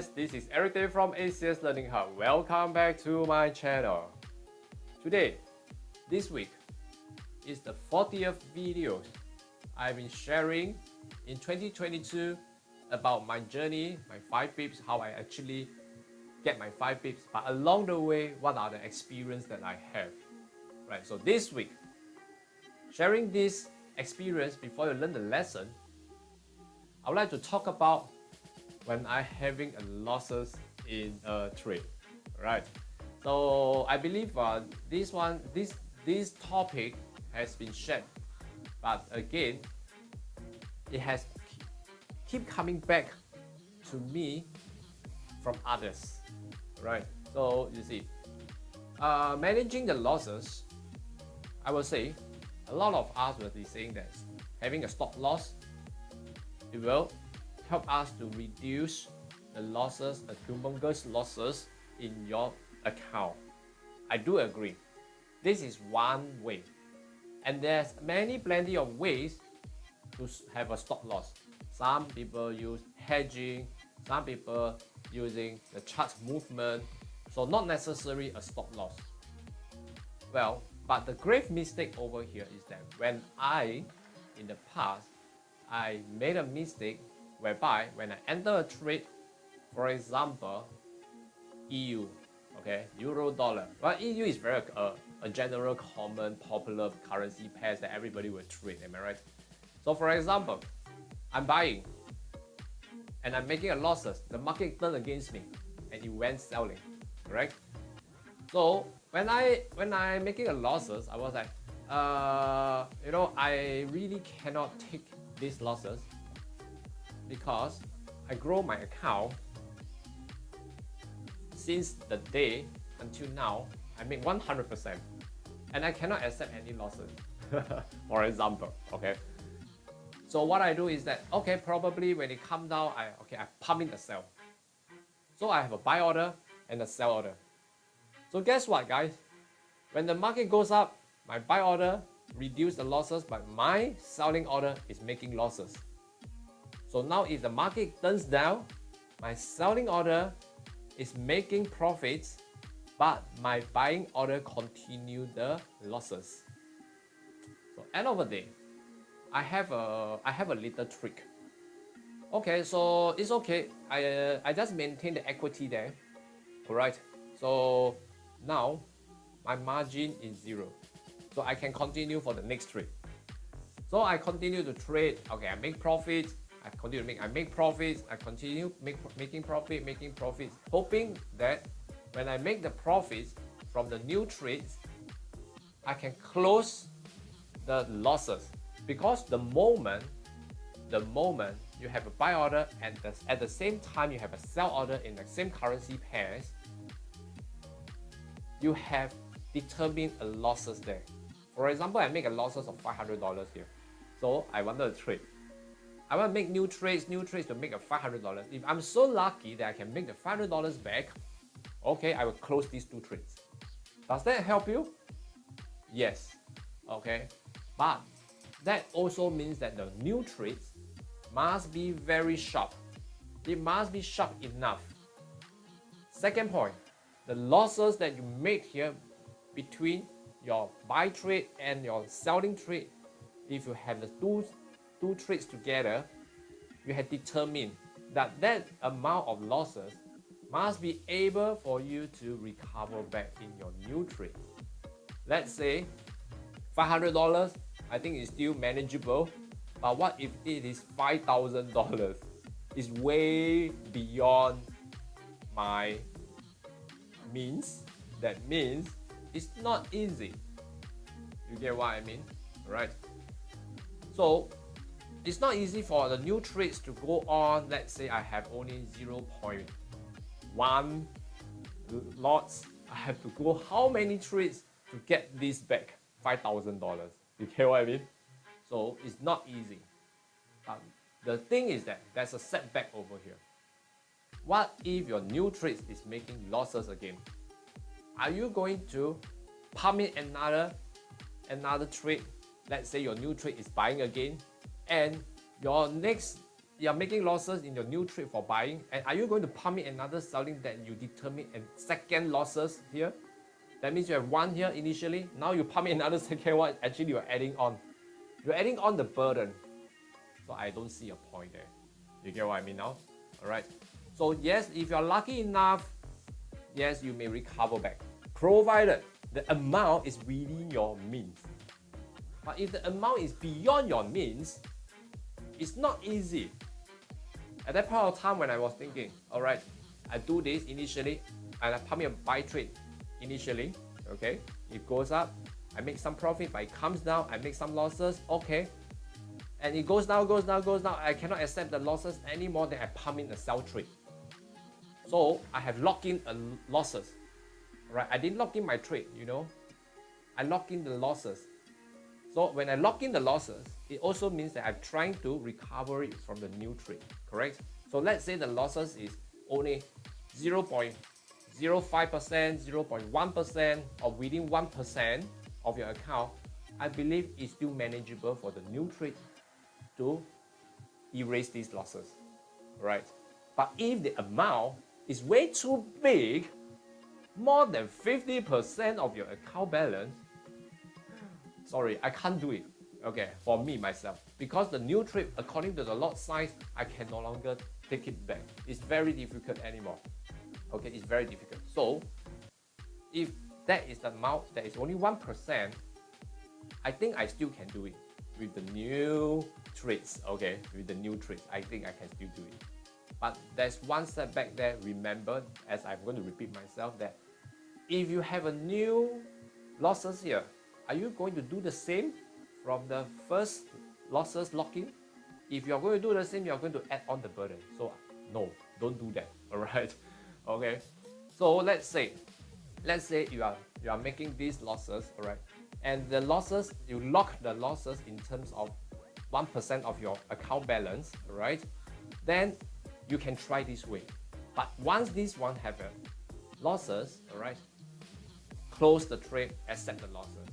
guys, this is Eric Day from ACS Learning Hub. Welcome back to my channel. Today, this week, is the 40th video I've been sharing in 2022 about my journey, my 5 pips, how I actually get my 5 pips, but along the way, what are the experience that I have. Right, so this week, sharing this experience before you learn the lesson, I would like to talk about when I having a losses in a trade, right? So I believe this topic has been shared, but again, it has keep coming back to me from others, right? So you see, managing the losses, I will say, a lot of us will be saying that having a stop loss, it will help us to reduce the losses, the humongous losses in your account. I do agree. This is one way. And there's plenty of ways to have a stop loss. Some people use hedging, some people using the chart movement, so not necessarily a stop loss. Well, but the grave mistake over here is that when in the past, I made a mistake whereby when I enter a trade, for example, EU, okay, euro dollar. Well, EU is very a general, common, popular currency pairs that everybody will trade. Am I right? So, for example, I'm buying and I'm making a losses. The market turned against me and it went selling, correct? So when I making a losses, I was like, I really cannot take these losses because I grow my account since the day until now. I make 100% and I cannot accept any losses. For example, okay. So what I do is that, okay, probably when it come down, I pump in the sell. So I have a buy order and a sell order. So guess what, guys? When the market goes up, my buy order reduce the losses, but my selling order is making losses. So now if the market turns down, my selling order is making profits, but my buying order continue the losses. So end of the day, I have a little trick. Okay, so it's okay. I just maintain the equity there. Alright. So now my margin is 0. So I can continue for the next trade. So I continue to trade. Okay, I make profits. I make profits. I continue making profits, hoping that when I make the profits from the new trades, I can close the losses. Because the moment you have a buy order and at the same time you have a sell order in the same currency pairs, you have determined a losses there. For example, I make a losses of $500 here. So I wanted to trade. I want to make new trades to make a $500. If I'm so lucky that I can make the $500 back, okay, I will close these 2 trades. Does that help you? Yes. Okay. But that also means that the new trades must be very sharp. It must be sharp enough. Second point, the losses that you make here between your buy trade and your selling trade, if you have the two trades together, you have determined that amount of losses must be able for you to recover back in your new trade. Let's say $500, I think it's still manageable, but what if it is $5,000? It's way beyond my means. That means it's not easy. You get what I mean? Right? So it's not easy for the new trades to go on. Let's say I have only 0.1 lots. I have to go how many trades to get this back? $5,000. You get what I mean? So it's not easy. But the thing is that there's a setback over here. What if your new trades is making losses again? Are you going to pump in another trade? Let's say your new trade is buying again, and your next you are making losses in your new trade for buying, and are you going to pump in another selling that you determine a second losses here? That means you have one here initially, now you pump in another second one, actually you're adding on. You're adding on the burden. So I don't see a point there. You get what I mean now? Alright. So yes, if you're lucky enough, yes, you may recover back, provided the amount is within your means. But if the amount is beyond your means, it's not easy. At that point of time when I was thinking, alright, I do this initially, and I pump in a buy trade initially, okay? It goes up, I make some profit, but it comes down, I make some losses, okay? And it goes down, goes down, goes down, I cannot accept the losses anymore, then I pump in a sell trade. So I have locked in losses, right? I didn't lock in my trade, you know? I lock in the losses. So when I lock in the losses, it also means that I'm trying to recover it from the new trade, correct? So let's say the losses is only 0.05%, 0.1%, or within 1% of your account. I believe it's still manageable for the new trade to erase these losses, right? But if the amount is way too big, more than 50% of your account balance, sorry, I can't do it, okay, for me, myself. Because the new trade, according to the lot size, I can no longer take it back. It's very difficult anymore, okay, it's very difficult. So, if that is the amount that is only 1%, I think I still can do it with the new trades, okay, with the new trades, I think I can still do it. But there's one setback there, remember, as I'm going to repeat myself, that if you have a new losses here, are you going to do the same from the first losses lock-in? If you're going to do the same, you're going to add on the burden. So no, don't do that, all right? Okay, so let's say you are making these losses, all right? And the losses, you lock the losses in terms of 1% of your account balance, all right? Then you can try this way. But once this one have losses, all right, close the trade, accept the losses,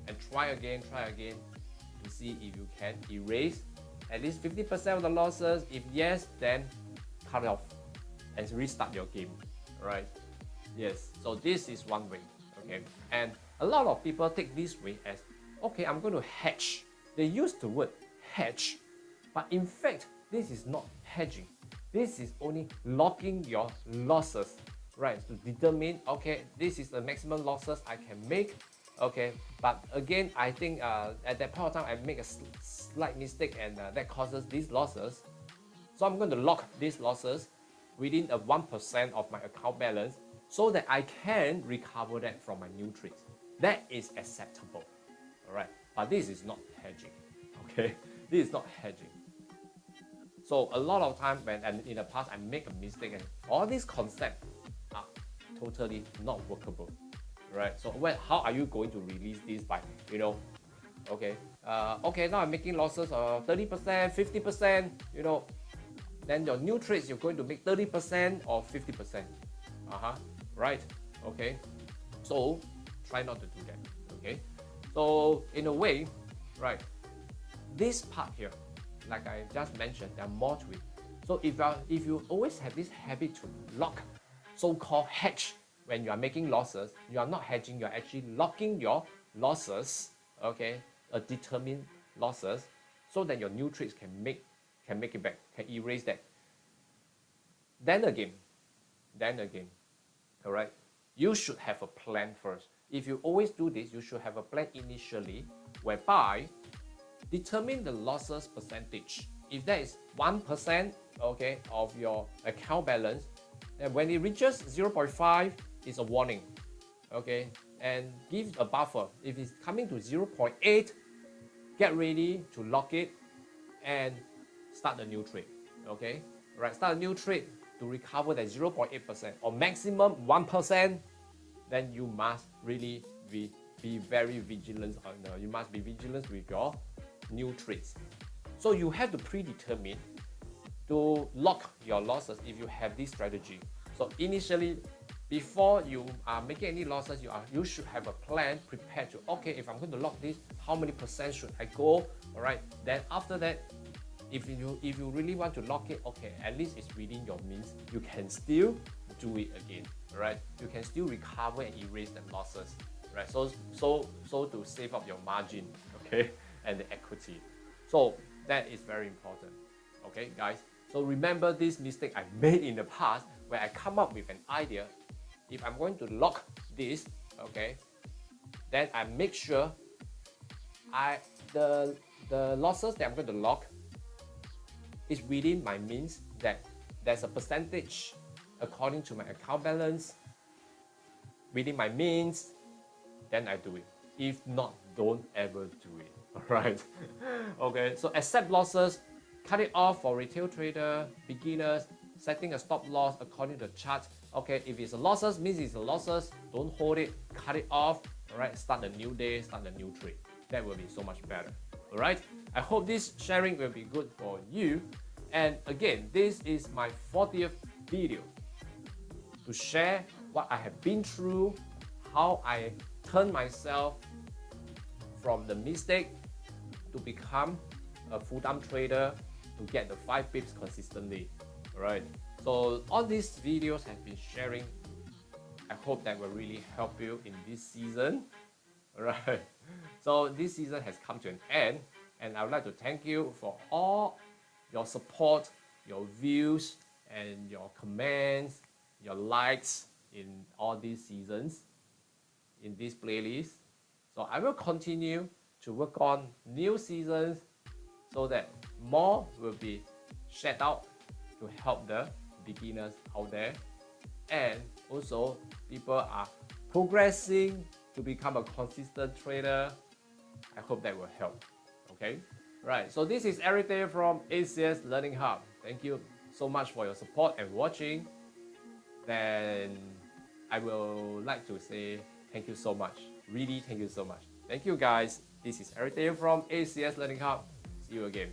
and try again to see if you can erase at least 50% of the losses. If yes, then cut it off and restart your game, right? Yes, so this is one way, okay? And a lot of people take this way as, okay, I'm going to hedge. They use the word hedge, but in fact, this is not hedging. This is only locking your losses, right? To determine, okay, this is the maximum losses I can make. Okay, but again, I think at that point of time, I make a slight mistake, and that causes these losses. So I'm going to lock these losses within a 1% of my account balance so that I can recover that from my new trades. That is acceptable, all right? But this is not hedging, okay? This is not hedging. So a lot of time when in the past I make a mistake, and all these concepts are totally not workable. Right, so how are you going to release this by, you know, okay, okay, now I'm making losses of 30%, 50%, you know, then your new trades, you're going to make 30% or 50%, right, okay, so try not to do that, okay. So in a way, right, this part here, like I just mentioned, there are more to it. So if you always have this habit to lock, so-called hedge, when you are making losses, you are not hedging, you're actually locking your losses, okay, a determined losses, so that your new trades can make it back, can erase that. Then again, all right, you should have a plan first. If you always do this, you should have a plan initially, whereby determine the losses percentage. If that is 1%, okay, of your account balance, and when it reaches 0.5, it's a warning, okay, and give a buffer. If it's coming to 0.8, get ready to lock it and start a new trade, okay, right? Start a new trade to recover that 0.8% or maximum 1%. Then you must really be very vigilant you must be vigilant with your new trades. So you have to predetermine to lock your losses if you have this strategy. So initially, before you are making any losses, you should have a plan prepared to, okay, if I'm going to lock this, how many percent should I go? All right, then after that, if you really want to lock it, okay, at least it's within your means. You can still do it again, right? You can still recover and erase the losses, right? So to save up your margin, okay, and the equity. So that is very important, okay, guys. So remember this mistake I made in the past where I come up with an idea. If I'm going to lock this, okay, then I make sure the losses that I'm going to lock is within my means, that there's a percentage according to my account balance within my means, then I do it. If not, don't ever do it. Alright. Okay, so accept losses, cut it off for retail trader, beginners, setting a stop loss according to the chart. Okay, if it's a losses, means it's a losses, don't hold it, cut it off. Alright, start a new day, start a new trade. That will be so much better. Alright, I hope this sharing will be good for you. And again, this is my 40th video to share what I have been through, how I turned myself from the mistake to become a full-time trader to get the 5 pips consistently. Alright, so all these videos have been sharing. I hope that will really help you in this season. Alright, so this season has come to an end, and I would like to thank you for all your support, your views, and your comments, your likes in all these seasons, in this playlist. So I will continue to work on new seasons so that more will be shared out to help the beginners out there. And also people are progressing to become a consistent trader. I hope that will help. Okay, right, so this is Eric Day from ACS Learning Hub. Thank you so much for your support and watching. Then I will like to say thank you so much. Really, thank you so much. Thank you guys. This is Eric Day from ACS Learning Hub. See you again.